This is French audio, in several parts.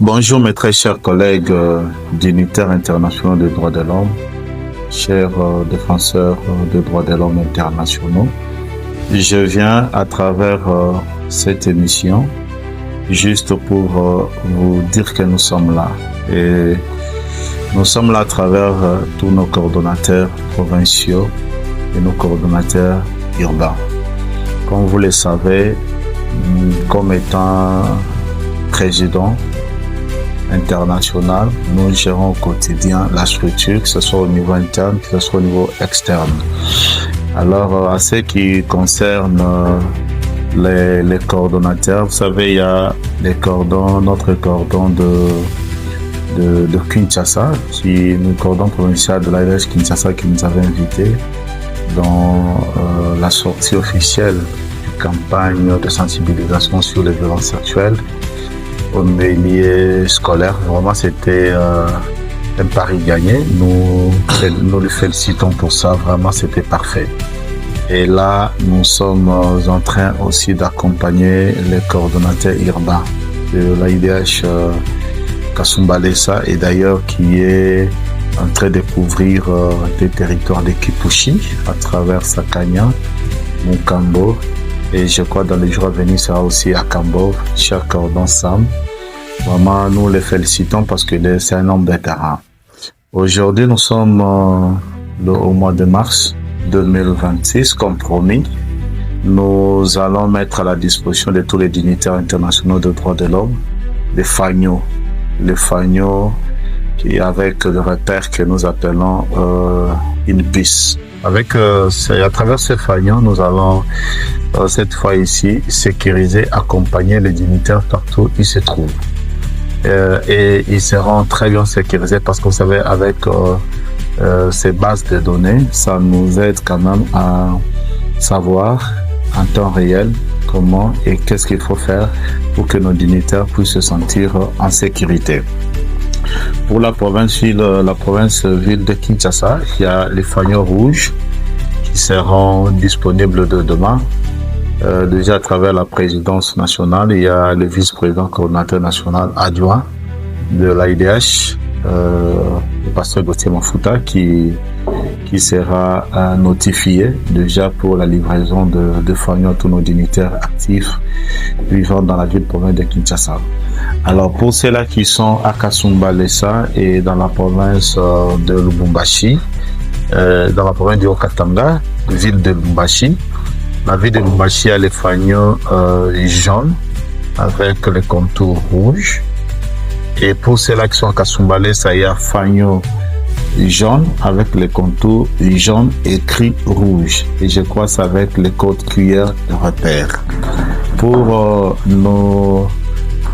Bonjour mes très chers collègues dignitaires internationaux des droits de l'homme, chers défenseurs des droits de l'homme internationaux. Je viens à travers cette émission juste pour vous dire que nous sommes là. Et nous sommes là à travers tous nos coordonnateurs provinciaux et nos coordonnateurs urbains. Comme vous le savez, comme étant président international, nous gérons au quotidien la structure, que ce soit au niveau interne, que ce soit au niveau externe. Alors, à ce qui concerne les coordonnateurs, vous savez, il y a les cordons, notre cordon de Kinshasa, qui nous cordon provincial de l'ARS Kinshasa qui nous avait invités dans la sortie officielle d'une campagne de sensibilisation sur les violences sexuelles au milieu scolaire. Vraiment, c'était un pari gagné. Nous le félicitons pour ça. Vraiment, c'était parfait. Et là, nous sommes en train aussi d'accompagner les coordonnateurs urbains de l'AIDH Kasumbalesa, et d'ailleurs qui est en train de couvrir des territoires de Kipushi à travers Sakanya, Mukambo. Et je crois dans les jours à venir, ça sera aussi à Kambo, cher cordon Sam. Vraiment, nous les félicitons parce que c'est un homme de terrain. Aujourd'hui, nous sommes au mois de mars 2026, comme promis. Nous allons mettre à la disposition de tous les dignitaires internationaux de droits de l'homme les fagnots qui avec le repère que nous appelons une piste. À travers ces fagnots, nous allons cette fois ici sécuriser, accompagner les dignitaires partout où ils se trouvent. Et ils seront très bien sécurisés parce que vous savez, avec ces bases de données, ça nous aide quand même à savoir en temps réel comment et qu'est-ce qu'il faut faire pour que nos dignitaires puissent se sentir en sécurité. Pour la province-ville de Kinshasa, il y a les fagnots rouges qui seront disponibles de demain. Déjà à travers la présidence nationale, il y a le vice-président coordinateur national adjoint de l'AIDH, le pasteur Gauthier Mafuta, qui sera notifié déjà pour la livraison de fagnots à tous nos dignitaires actifs vivant dans la ville province de Kinshasa. Alors pour ceux-là qui sont à Kasumbalesa et dans la province de Lubumbashi, dans la province du Haut-Katanga, ville de Lubumbashi, la ville de Lubumbashi a les fagnots jaunes avec les contours rouges. Et pour ceux-là qui sont à Kasumbalesa, il y a fagnots jaune avec les contours jaunes écrits rouge. Et je crois que c'est avec les codes QR de repère. Pour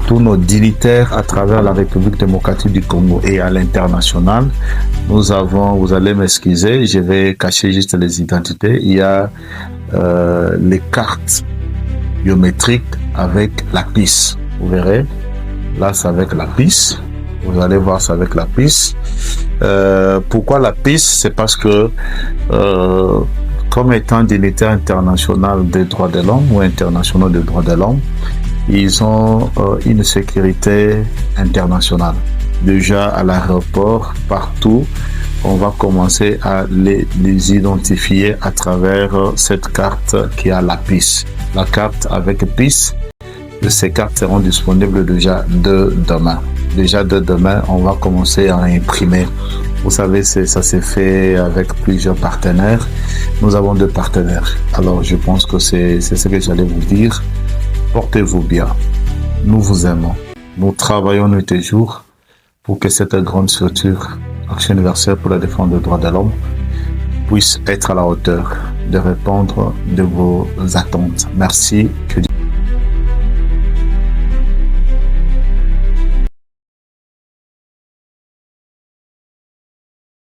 tous nos dignitaires à travers la République démocratique du Congo et à l'international, nous avons, vous allez m'excuser, je vais cacher juste les identités. Il y a les cartes biométriques avec la PIS. Vous verrez, là c'est avec la PIS. Vous allez voir, c'est avec la PIS. Pourquoi la PIS? C'est parce que comme étant dignitaire international des droits de l'homme ou internationaux des droits de l'homme, ils ont une sécurité internationale. Déjà à l'aéroport, partout, on va commencer à les identifier à travers cette carte qui a la PIS. La carte avec PIS, ces cartes seront disponibles déjà de demain. Déjà de demain, on va commencer à imprimer. Vous savez, ça s'est fait avec plusieurs partenaires. Nous avons 2 partenaires. Alors, je pense que c'est ce que j'allais vous dire. Portez-vous bien. Nous vous aimons. Nous travaillons nuit et jour pour que cette grande structure, Action universelle pour la défense des droits de l'homme, puisse être à la hauteur de répondre de vos attentes. Merci. Que Dieu